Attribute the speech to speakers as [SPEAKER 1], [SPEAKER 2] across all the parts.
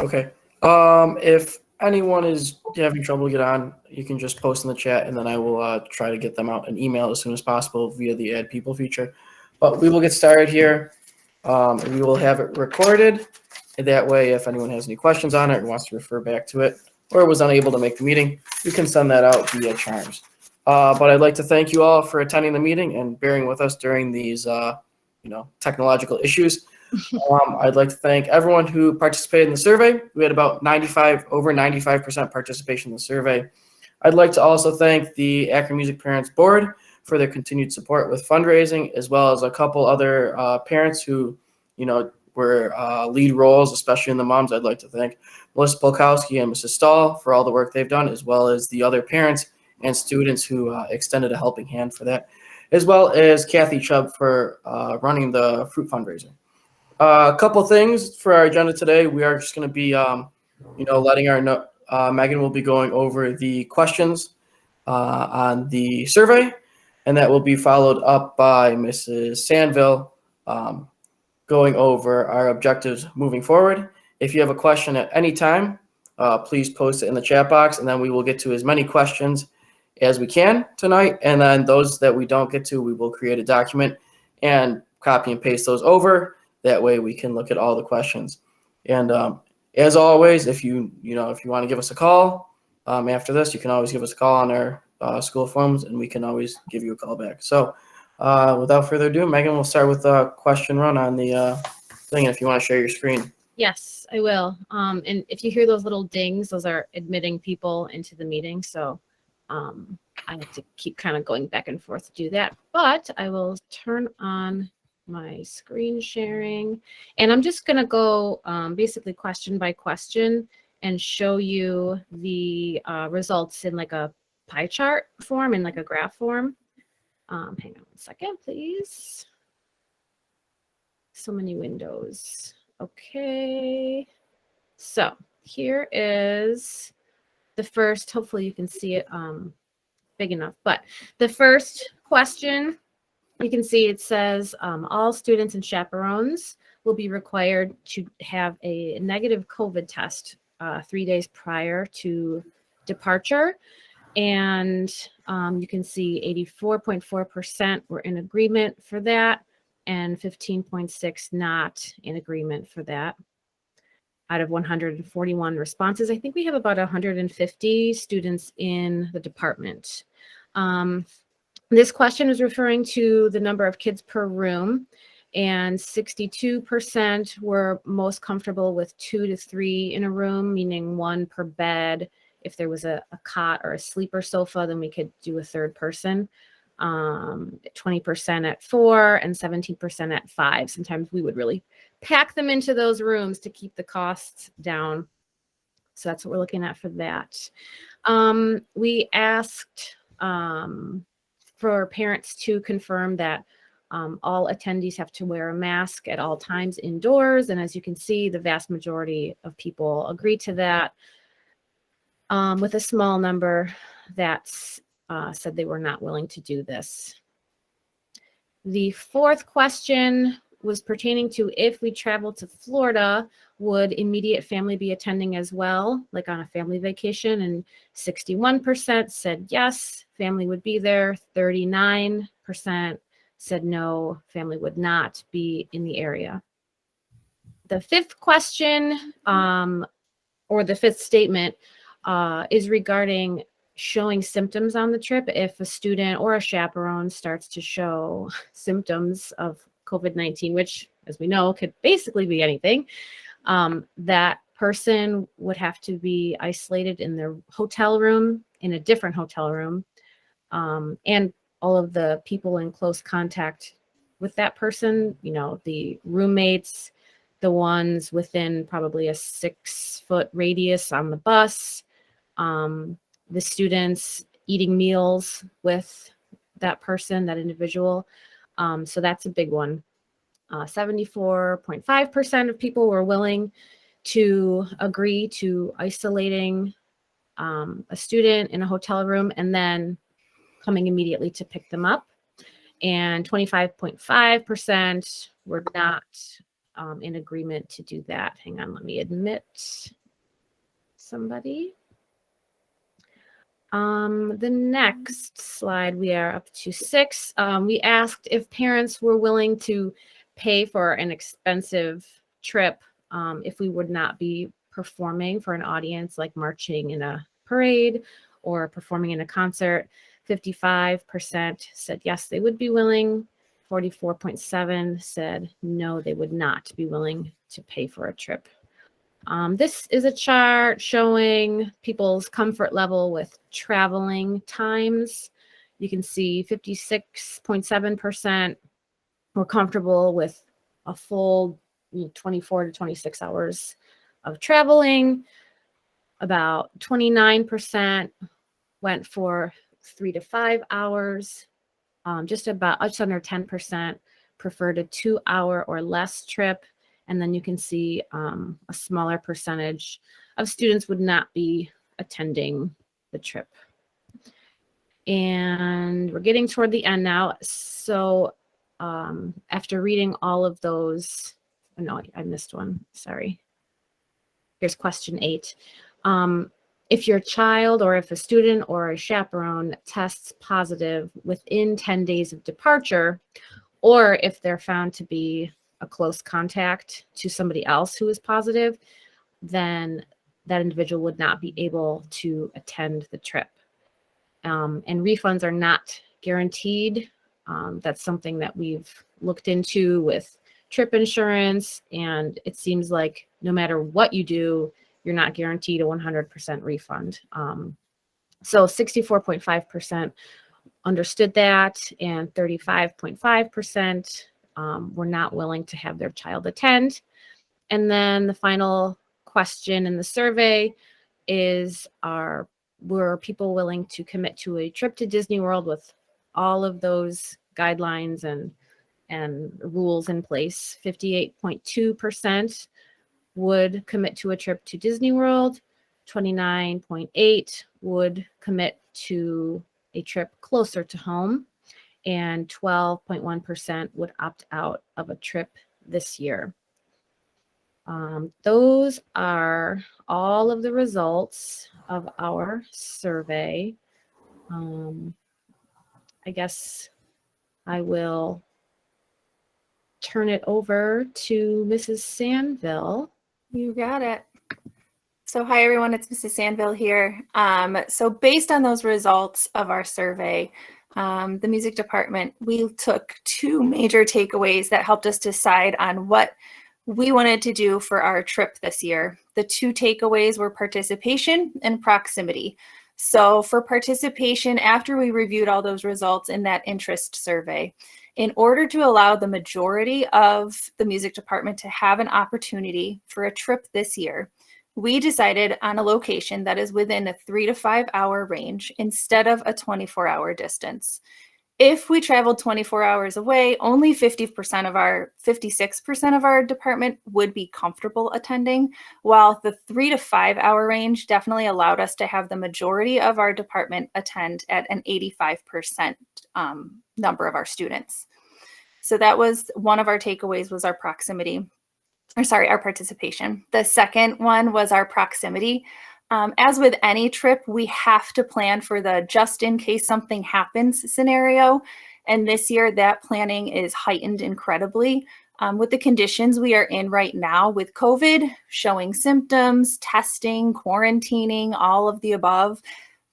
[SPEAKER 1] Okay. If anyone is having trouble get on, you can just post in the chat, and then I will try to get them out an email as soon as possible via the Add People feature. But we will get started here. We will have it recorded. And that way, if anyone has any questions on it or wants to refer back to it, or was unable to make the meeting, you can send that out via Charms. But I'd like to thank you all for attending the meeting and bearing with us during these, technological issues. I'd like to thank everyone who participated in the survey. We had about over 95% participation in the survey. I'd like to also thank the Akron Music Parents Board for their continued support with fundraising, as well as a couple other parents who, were lead roles, especially in the moms. I'd like to thank Melissa Polkowski and Mrs. Stahl for all the work they've done, as well as the other parents and students who extended a helping hand for that, as well as Kathy Chubb for running the fruit fundraiser. A couple things for our agenda today. We are just going to be, letting Megan will be going over the questions on the survey, and that will be followed up by Mrs. Sandville going over our objectives moving forward. If you have a question at any time, please post it in the chat box, and then we will get to as many questions as we can tonight. And then those that we don't get to, we will create a document and copy and paste those over. That way we can look at all the questions. And as always, if you want to give us a call after this, you can always give us a call on our school phones, and we can always give you a call back. So without further ado, Megan, we'll start with a question run on the thing. If you want to share your screen.
[SPEAKER 2] Yes, I will. And if you hear those little dings, those are admitting people into the meeting. So I have to keep kind of going back and forth to do that. But I will turn on my screen sharing, and I'm just going to go basically question by question and show you the results in like a pie chart form, in like a graph form. Hang on 1 second, please. So many windows. Okay. So here is the first, hopefully you can see it big enough, but the first question, you can see it says all students and chaperones will be required to have a negative COVID test 3 days prior to departure. And you can see 84.4% were in agreement for that, and 15.6% not in agreement for that. Out of 141 responses, I think we have about 150 students in the department. This question is referring to the number of kids per room, and 62% were most comfortable with 2 to 3 in a room, meaning 1 per bed. If there was a cot or a sleeper sofa, then we could do a third person. 20% at 4 and 17% at 5. Sometimes we would really pack them into those rooms to keep the costs down. So that's what we're looking at for that. We asked for parents to confirm that all attendees have to wear a mask at all times indoors. And as you can see, the vast majority of people agree to that, with a small number that said they were not willing to do this. The fourth question was pertaining to if we travel to Florida, would immediate family be attending as well, like on a family vacation? And 61% said yes, family would be there. 39% said no, family would not be in the area. The fifth question, or the fifth statement, is regarding showing symptoms on the trip. If a student or a chaperone starts to show symptoms of COVID-19, which, as we know, could basically be anything, that person would have to be isolated in their hotel room, in a different hotel room, and all of the people in close contact with that person, the roommates, the ones within probably a 6-foot radius on the bus, the students eating meals with that person, that individual. So that's a big one. 74.5% of people were willing to agree to isolating a student in a hotel room and then coming immediately to pick them up. And 25.5% were not in agreement to do that. Hang on, let me admit somebody. The next slide, we are up to 6. We asked if parents were willing to pay for an expensive trip if we would not be performing for an audience, like marching in a parade or performing in a concert. 55% said yes, they would be willing. 44.7 said no, they would not be willing to pay for a trip. This is a chart showing people's comfort level with traveling times. You can see 56.7% were comfortable with a full 24 to 26 hours of traveling. About 29% went for 3 to 5 hours. Just under 10% preferred a 2-hour or less trip. And then you can see a smaller percentage of students would not be attending the trip. And we're getting toward the end now. So after reading all of those, oh no, I missed one, sorry. Here's question 8. If your child or if a student or a chaperone tests positive within 10 days of departure, or if they're found to be a close contact to somebody else who is positive, then that individual would not be able to attend the trip. And refunds are not guaranteed. That's something that we've looked into with trip insurance, and it seems like no matter what you do, you're not guaranteed a 100% refund. So 64.5% understood that, and 35.5% were not willing to have their child attend. And then the final question in the survey is, were people willing to commit to a trip to Disney World with all of those guidelines and rules in place? 58.2% would commit to a trip to Disney World. 29.8% would commit to a trip closer to home, and 12.1% would opt out of a trip this year. Those are all of the results of our survey. I guess I will turn it over to Mrs. Sandville.
[SPEAKER 3] You got it. So hi everyone, it's Mrs. Sandville here. So based on those results of our survey, the music department, we took 2 major takeaways that helped us decide on what we wanted to do for our trip this year. The 2 takeaways were participation and proximity. So for participation, after we reviewed all those results in that interest survey, in order to allow the majority of the music department to have an opportunity for a trip this year, we decided on a location that is within a 3 to 5 hour range instead of a 24-hour distance. If we traveled 24 hours away, only 56% of our department would be comfortable attending, while the 3 to 5 hour range definitely allowed us to have the majority of our department attend at an 85% number of our students. So that was one of our takeaways, was our our participation. The second one was our proximity. As with any trip, we have to plan for the just in case something happens scenario. And this year that planning is heightened incredibly with the conditions we are in right now with COVID, showing symptoms, testing, quarantining, all of the above.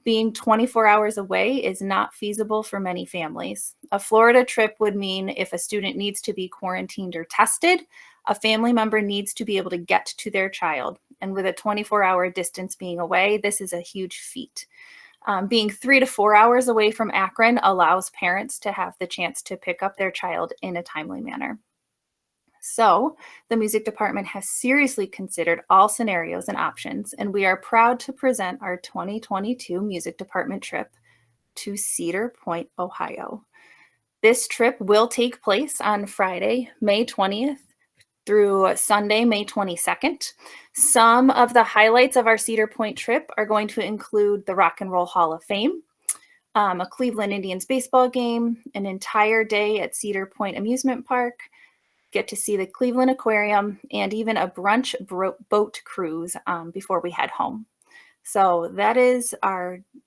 [SPEAKER 3] Being 24 hours away is not feasible for many families. A Florida trip would mean if a student needs to be quarantined or tested, a family member needs to be able to get to their child. And with a 24-hour distance being away, this is a huge feat. Being 3 to 4 hours away from Akron allows parents to have the chance to pick up their child in a timely manner. So the music department has seriously considered all scenarios and options, and we are proud to present our 2022 music department trip to Cedar Point, Ohio. This trip will take place on Friday, May 20th through Sunday, May 22nd. Some of the highlights of our Cedar Point trip are going to include the Rock and Roll Hall of Fame, a Cleveland Indians baseball game, an entire day at Cedar Point Amusement Park, get to see the Cleveland Aquarium, and even a brunch boat cruise before we head home. So that is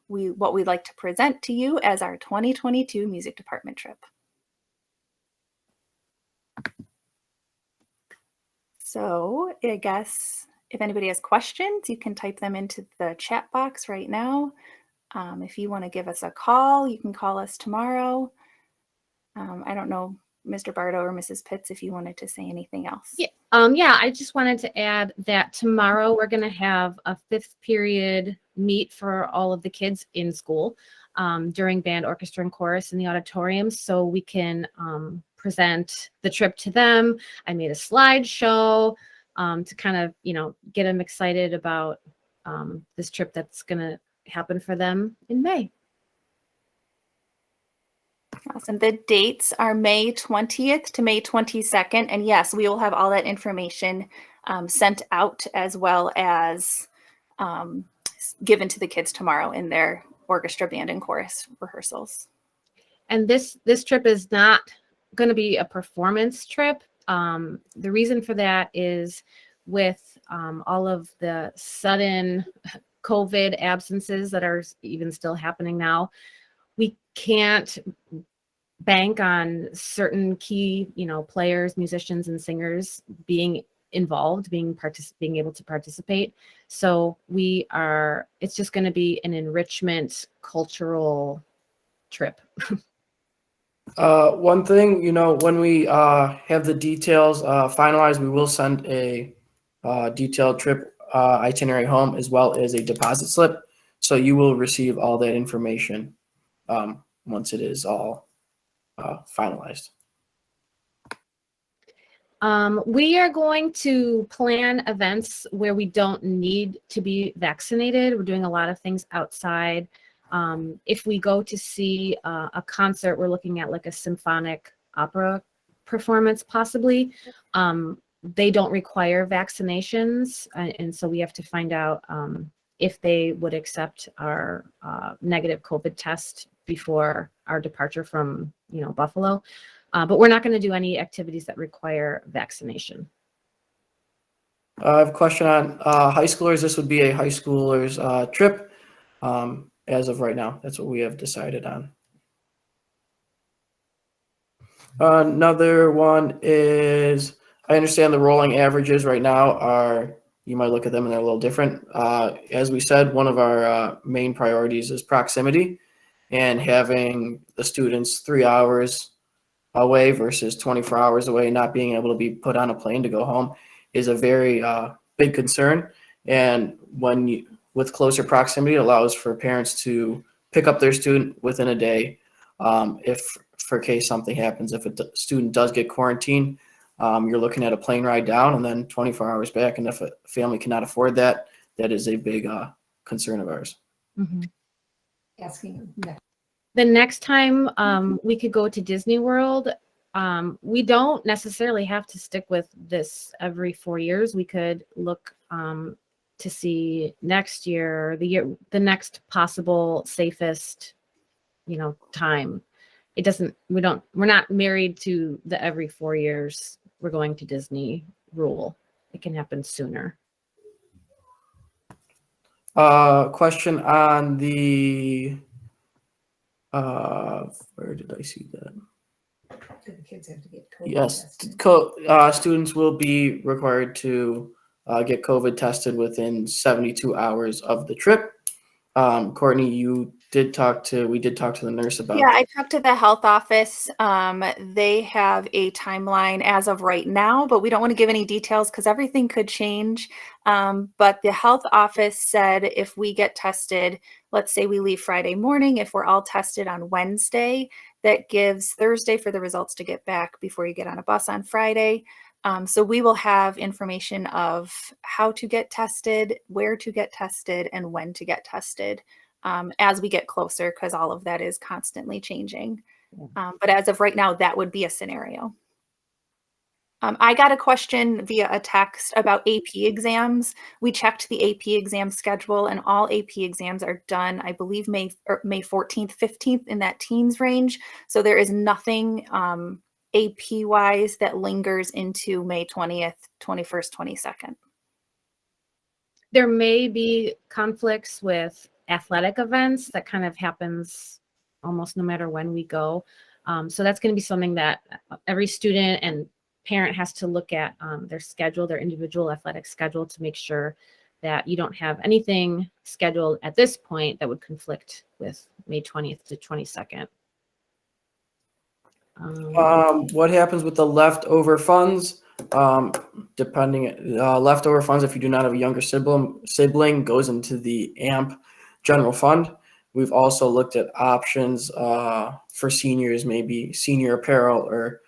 [SPEAKER 3] what we'd like to present to you as our 2022 music department trip. So I guess if anybody has questions, you can type them into the chat box right now. If you want to give us a call, you can call us tomorrow. I don't know, Mr. Bardo or Mrs. Pitts, if you wanted to say anything else.
[SPEAKER 2] Yeah, I just wanted to add that tomorrow we're going to have a 5th period meet for all of the kids in school during band, orchestra, and chorus in the auditorium, so we can present the trip to them. I made a slideshow to kind of, get them excited about this trip that's going to happen for them in May.
[SPEAKER 3] Awesome. The dates are May 20th to May 22nd. And yes, we will have all that information sent out as well as given to the kids tomorrow in their orchestra, band, and chorus rehearsals.
[SPEAKER 2] And this trip is not going to be a performance trip. The reason for that is with all of the sudden COVID absences that are even still happening now, we can't bank on certain key, players, musicians, and singers being involved, being able to participate. So it's just going to be an enrichment cultural trip.
[SPEAKER 1] One thing, when we have the details finalized, we will send a detailed trip itinerary home as well as a deposit slip. So you will receive all that information once it is all finalized.
[SPEAKER 2] We are going to plan events where we don't need to be vaccinated. We're doing a lot of things outside. If we go to see a concert, we're looking at like a symphonic opera performance possibly. They don't require vaccinations, and so we have to find out if they would accept our negative COVID test before our departure from Buffalo. But we're not going to do any activities that require vaccination.
[SPEAKER 1] I have a question on high schoolers. This would be a high schoolers trip as of right now. That's what we have decided on. Another one is, I understand the rolling averages right now are, you might look at them and they're a little different. As we said, one of our main priorities is proximity, and having the students 3 hours away versus 24 hours away, not being able to be put on a plane to go home is a very big concern. And with closer proximity, it allows for parents to pick up their student within a day. If for case something happens, if a student does get quarantined, you're looking at a plane ride down and then 24 hours back. And if a family cannot afford that, that is a big concern of ours.
[SPEAKER 2] Mm-hmm.
[SPEAKER 4] Asking
[SPEAKER 2] the next time we could go to Disney World, we don't necessarily have to stick with this every 4 years. We could look to see next year, the next possible safest, time. We're not married to the every 4 years we're going to Disney rule. It can happen sooner.
[SPEAKER 1] Question on the, where did I see that?
[SPEAKER 4] do the kids have to get COVID
[SPEAKER 1] Yes,
[SPEAKER 4] tested?
[SPEAKER 1] students will be required to get COVID tested within 72 hours of the trip. Courtney, we did talk to the nurse about.
[SPEAKER 3] Yeah, I talked to the health office. They have a timeline as of right now, but we don't want to give any details because everything could change. But the health office said if we get tested, let's say we leave Friday morning, if we're all tested on Wednesday, that gives Thursday for the results to get back before you get on a bus on Friday. So we will have information of how to get tested, where to get tested, and when to get tested as we get closer, because all of that is constantly changing. But as of right now, that would be a scenario. I got a question via a text about AP exams. We checked the AP exam schedule, and all AP exams are done, I believe, May 14th, 15th in that teens range. So there is nothing AP wise that lingers into May 20th, 21st, 22nd?
[SPEAKER 2] There may be conflicts with athletic events that kind of happens almost no matter when we go. So that's going to be something that every student and parent has to look at their schedule, their individual athletic schedule, to make sure that you don't have anything scheduled at this point that would conflict with May 20th to 22nd.
[SPEAKER 1] What happens with the leftover funds? Leftover funds, if you do not have a younger sibling, goes into the AMP general fund. We've also looked at options for seniors, maybe senior apparel or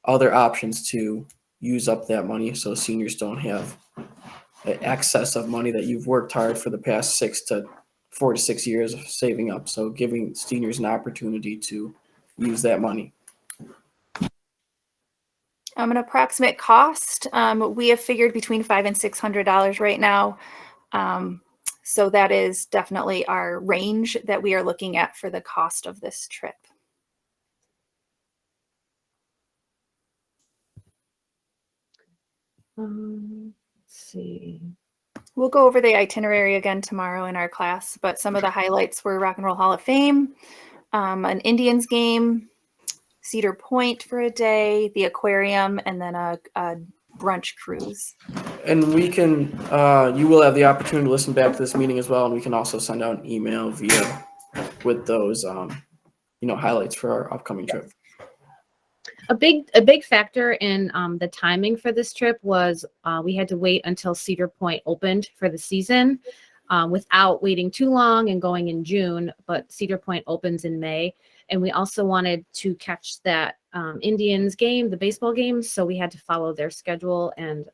[SPEAKER 1] other options to use up that money so seniors don't have an excess of money that you've worked hard for the past 4 to 6 years of saving up. So giving seniors an opportunity to use that money.
[SPEAKER 3] An approximate cost, we have figured between $500 and $600 right now. So that is definitely our range that we are looking at for the cost of this trip.
[SPEAKER 2] Let's see.
[SPEAKER 3] We'll go over the itinerary again tomorrow in our class, but some of the highlights were Rock and Roll Hall of Fame, an Indians game, Cedar Point for a day, the aquarium, and then a brunch cruise.
[SPEAKER 1] And we can, you will have the opportunity to listen back to this meeting as well, and we can also send out an email with those, highlights for our upcoming trip.
[SPEAKER 2] A big factor in the timing for this trip was we had to wait until Cedar Point opened for the season without waiting too long and going in June, but Cedar Point opens in May. And we also wanted to catch that Indians game, the baseball game. So we had to follow their schedule and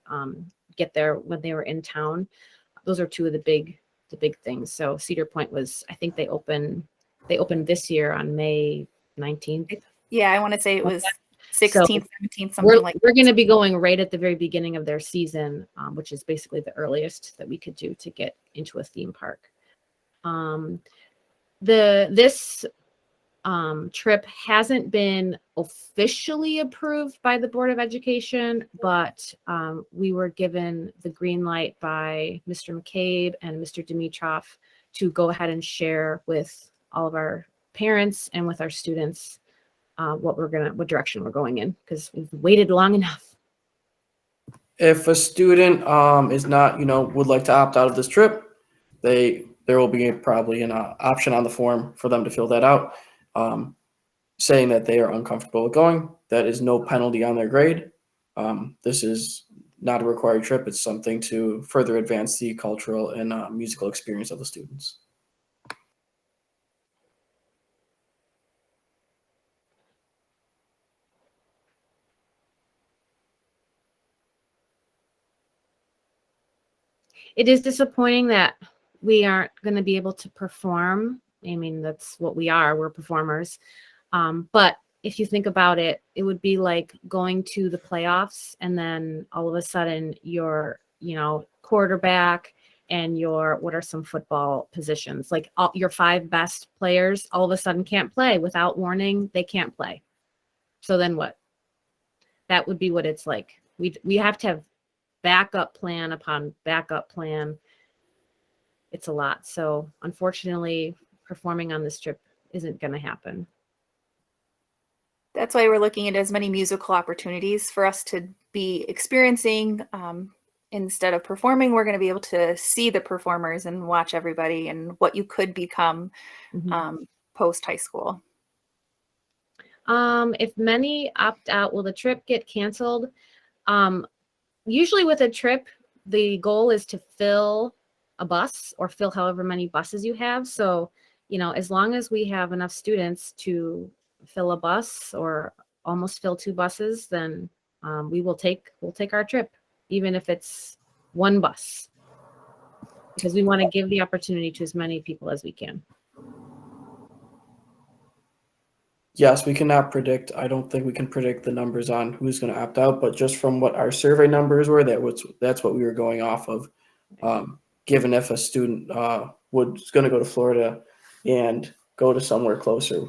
[SPEAKER 2] get there when they were in town. Those are two of the big things. So Cedar Point was, I think they opened this year on May 19th.
[SPEAKER 3] Yeah, I want to say it was 16th, 17th, something like that.
[SPEAKER 2] We're going to be going right at the very beginning of their season, which is basically the earliest that we could do to get into a theme park. This trip hasn't been officially approved by the Board of Education, but we were given the green light by Mr. McCabe and Mr. Dimitrov to go ahead and share with all of our parents and with our students what direction we're going in, because we've waited long enough.
[SPEAKER 1] If a student is not, would like to opt out of this trip, there will be probably an option on the form for them to fill that out, saying that they are uncomfortable with going. That is no penalty on their grade. This is not a required trip. It's something to further advance the cultural and musical experience of the students.
[SPEAKER 2] It is disappointing that we aren't going to be able to perform. I mean, that's what we are. We're performers. But if you think about it, it would be like going to the playoffs and then all of a sudden your, quarterback and what are some football positions? Like your 5 best players all of a sudden can't play without warning. They can't play. So then what? That would be what it's like. We have to have backup plan upon backup plan. It's a lot. So unfortunately, performing on this trip isn't going to happen.
[SPEAKER 3] That's why we're looking at as many musical opportunities for us to be experiencing. Instead of performing, we're going to be able to see the performers and watch everybody and what you could become post high school.
[SPEAKER 2] If many opt out, will the trip get canceled? Usually with a trip, the goal is to fill a bus or fill however many buses you have. So, as long as we have enough students to fill a bus or almost fill 2 buses, then we'll take our trip, even if it's 1 bus, because we want to give the opportunity to as many people as we can.
[SPEAKER 1] Yes, we cannot predict. I don't think we can predict the numbers on who's going to opt out, but just from what our survey numbers were, that's what we were going off of. Given if a student was going to go to Florida and go to somewhere closer,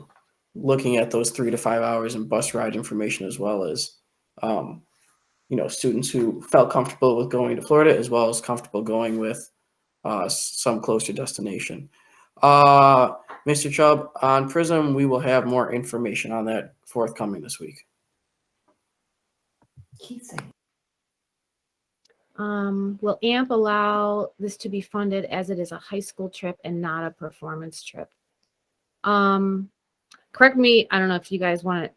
[SPEAKER 1] looking at those 3 to 5 hours and bus ride information, as well as, students who felt comfortable with going to Florida, as well as comfortable going with some closer destination. Mr. Chubb, on Prism, we will have more information on that forthcoming this week.
[SPEAKER 4] Keith saying.
[SPEAKER 2] Will AMP allow this to be funded as it is a high school trip and not a performance trip? Correct me, I don't know if you guys want to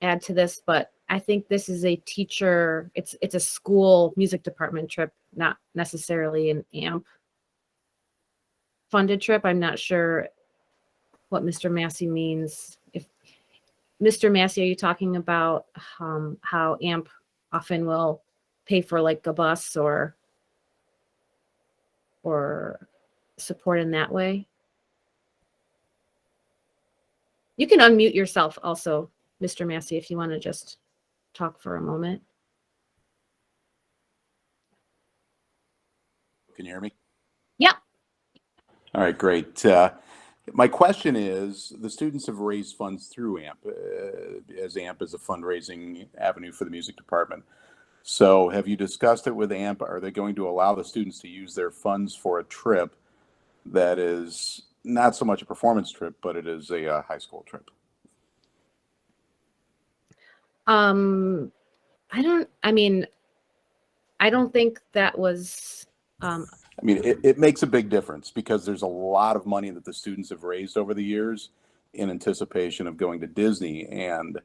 [SPEAKER 2] add to this, but I think this is a teacher, it's a school music department trip, not necessarily an AMP funded trip. I'm not sure what Mr. Massey means. If Mr. Massey, are you talking about how AMP often will pay for like a bus or support in that way? You can unmute yourself also, Mr. Massey, if you want to just talk for a moment.
[SPEAKER 5] Can you hear me?
[SPEAKER 2] Yep.
[SPEAKER 5] All right, great. My question is, the students have raised funds through AMP, as AMP is a fundraising avenue for the music department. So have you discussed it with AMP? Are they going to allow the students to use their funds for a trip that is not so much a performance trip, but it is a high school trip?
[SPEAKER 2] I don't think that was,
[SPEAKER 5] it makes a big difference because there's a lot of money that the students have raised over the years in anticipation of going to Disney. And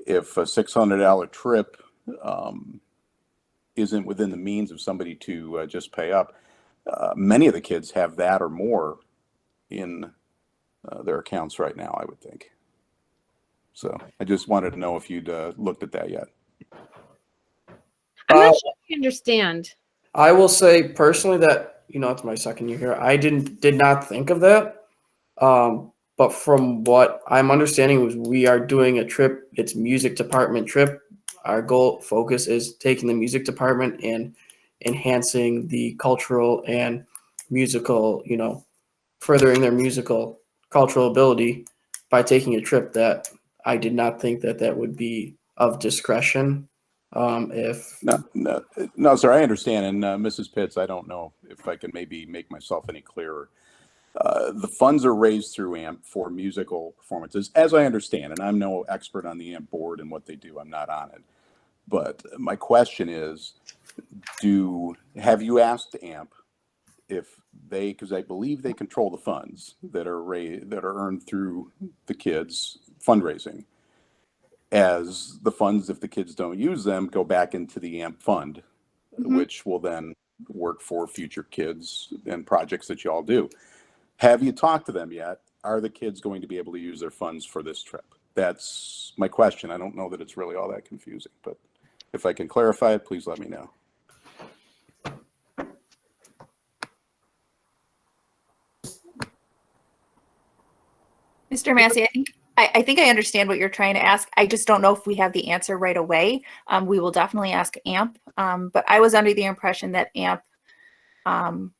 [SPEAKER 5] if a $600 trip isn't within the means of somebody to just pay up, many of the kids have that or more in their accounts right now, I would think. So I just wanted to know if you'd looked at that yet.
[SPEAKER 2] I'm not sure if I understand.
[SPEAKER 1] I will say personally that, it's my second year here. I did not think of that. But from what I'm understanding was we are doing a trip. It's music department trip. Our focus is taking the music department and enhancing the cultural and musical, furthering their musical cultural ability by taking a trip. That I did not think that would be of discretion.
[SPEAKER 5] No, sir, I understand. And Mrs. Pitts, I don't know if I can maybe make myself any clearer. The funds are raised through AMP for musical performances, as I understand, and I'm no expert on the AMP board and what they do. I'm not on it. But my question is, have you asked AMP if because I believe they control the funds that are earned through the kids' fundraising, as the funds, if the kids don't use them, go back into the AMP fund, which will then work for future kids and projects that you all do. Have you talked to them yet? Are the kids going to be able to use their funds for this trip? That's my question. I don't know that it's really all that confusing, but if I can clarify it, please let me know.
[SPEAKER 3] Mr. Massey, I think I understand what you're trying to ask. I just don't know if we have the answer right away. We will definitely ask AMP, but I was under the impression that AMP,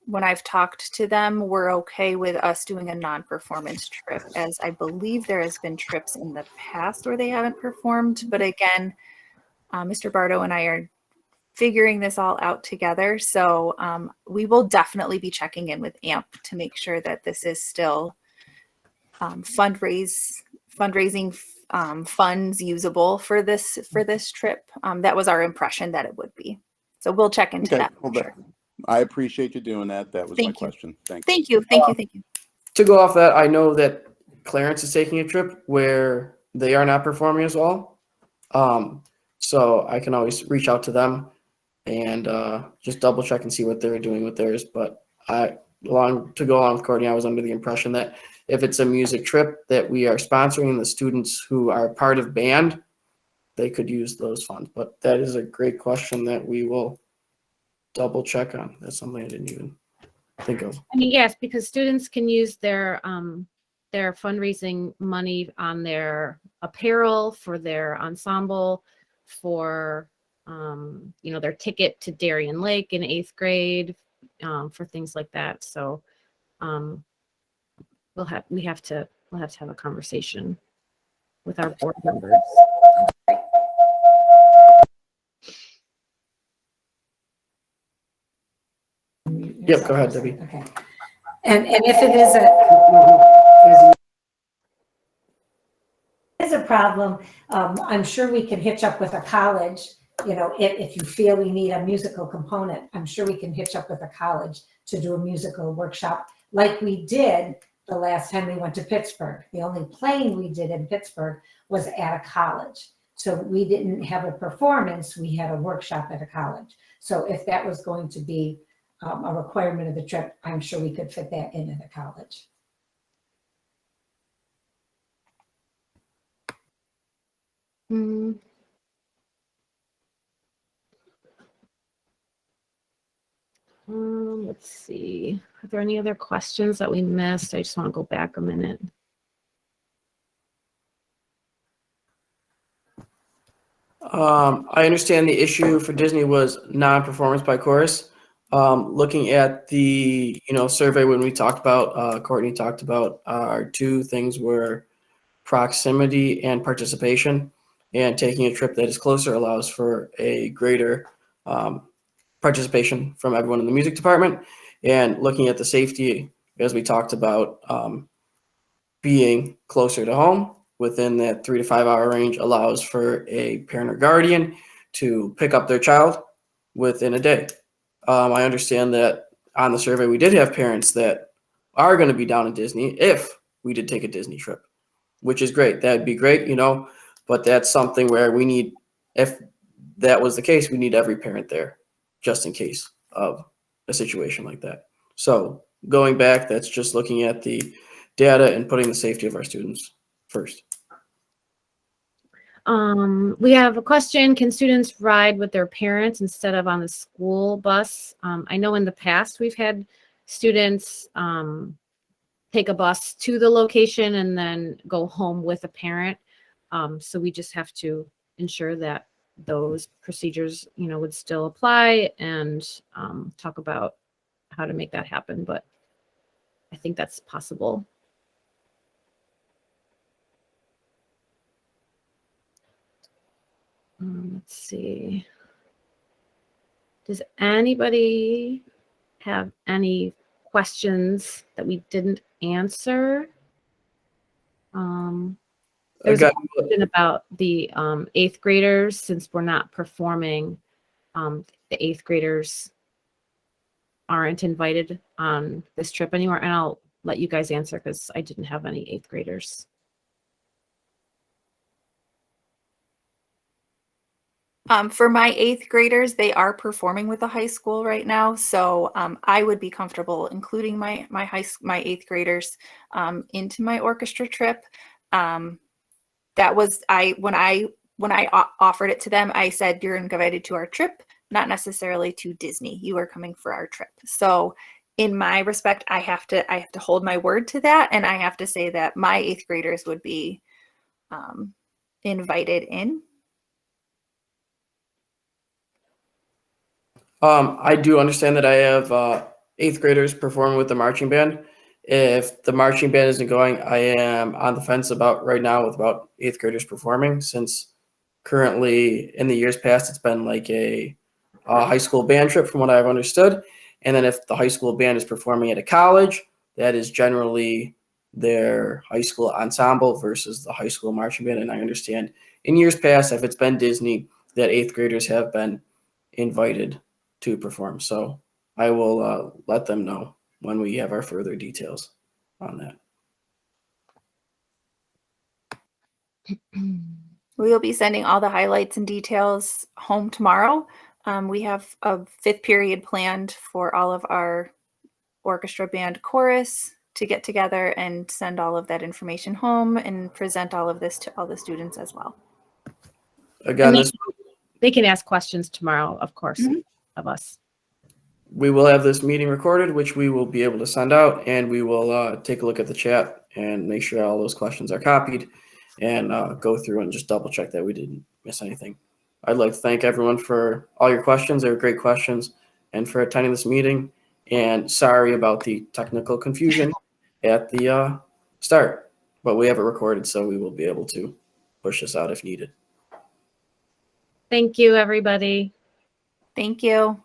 [SPEAKER 3] when I've talked to them, we're okay with us doing a non-performance trip, as I believe there has been trips in the past where they haven't performed. But again, Mr. Bardo and I are figuring this all out together. So we will definitely be checking in with AMP to make sure that this is still fundraising funds usable for this trip. That was our impression that it would be. So we'll check into that.
[SPEAKER 5] Well,
[SPEAKER 3] sure.
[SPEAKER 5] I appreciate you doing that. That was my question.
[SPEAKER 3] Thank you.
[SPEAKER 1] To go off that, I know that Clarence is taking a trip where they are not performing as well. So I can always reach out to them and just double check and see what they're doing with theirs. But to go along with Courtney, I was under the impression that if it's a music trip that we are sponsoring, the students who are part of band, they could use those funds. But that is a great question that we will double check on. That's something I didn't even think of.
[SPEAKER 2] Yes, because students can use their fundraising money on their apparel, for their ensemble, for their ticket to Darien Lake in 8th grade, for things like that. So we'll have to have a conversation with our board members.
[SPEAKER 1] Yep, go ahead, Debbie.
[SPEAKER 4] Okay. And if it is a problem, I'm sure we can hitch up with a college. You know, if you feel we need a musical component, I'm sure we can hitch up with a college to do a musical workshop like we did the last time we went to Pittsburgh. The only playing we did in Pittsburgh was at a college. So we didn't have a performance, we had a workshop at a college. So if that was going to be a requirement of the trip, I'm sure we could fit that in at a college.
[SPEAKER 2] Let's see. Are there any other questions that we missed? I just want to go back a minute.
[SPEAKER 1] I understand the issue for Disney was non-performance by chorus. Looking at the survey when we talked about, Courtney talked about, our two things were proximity and participation, and taking a trip that is closer allows for a greater participation from everyone in the music department. And looking at the safety, as we talked about, being closer to home within that 3 to 5 hour range allows for a parent or guardian to pick up their child within a day. I understand that on the survey we did have parents that are going to be down at Disney if we did take a Disney trip, which is great. That'd be great, but that's something where we need, if that was the case, we need every parent there just in case of a situation like that. So going back, that's just looking at the data and putting the safety of our students first.
[SPEAKER 2] We have a question. Can students ride with their parents instead of on the school bus? I know in the past we've had students take a bus to the location and then go home with a parent. So we just have to ensure that those procedures, would still apply and talk about how to make that happen. But I think that's possible. Let's see. Does anybody have any questions that we didn't answer? There's a question about the 8th graders. Since we're not performing, the 8th graders aren't invited on this trip anymore. And I'll let you guys answer because I didn't have any 8th graders.
[SPEAKER 3] For my 8th graders, they are performing with the high school right now, so I would be comfortable including my 8th graders into my orchestra trip. That was when I offered it to them, I said, "You're invited to our trip, not necessarily to Disney. You are coming for our trip." So, in my respect, I have to hold my word to that, and I have to say that my 8th graders would be invited in.
[SPEAKER 1] I do understand that I have 8th graders performing with the marching band. If the marching band isn't going, I am on the fence about right now with about 8th graders performing, since currently in the years past, it's been like a high school band trip from what I've understood. And then if the high school band is performing at a college, that is generally their high school ensemble versus the high school marching band. And I understand in years past, if it's been Disney, that 8th graders have been invited to perform. So I will let them know when we have our further details on that.
[SPEAKER 3] We will be sending all the highlights and details home tomorrow. We have a 5th period planned for all of our orchestra, band, chorus to get together and send all of that information home and present all of this to all the students as well.
[SPEAKER 1] Again,
[SPEAKER 2] they can ask questions tomorrow, of course, of us.
[SPEAKER 1] We will have this meeting recorded, which we will be able to send out, and we will take a look at the chat and make sure all those questions are copied and go through and just double check that we didn't miss anything. I'd like to thank everyone for all your questions. They were great questions, and for attending this meeting. And sorry about the technical confusion at the start, but we have it recorded, so we will be able to push this out if needed.
[SPEAKER 2] Thank you, everybody.
[SPEAKER 3] Thank you.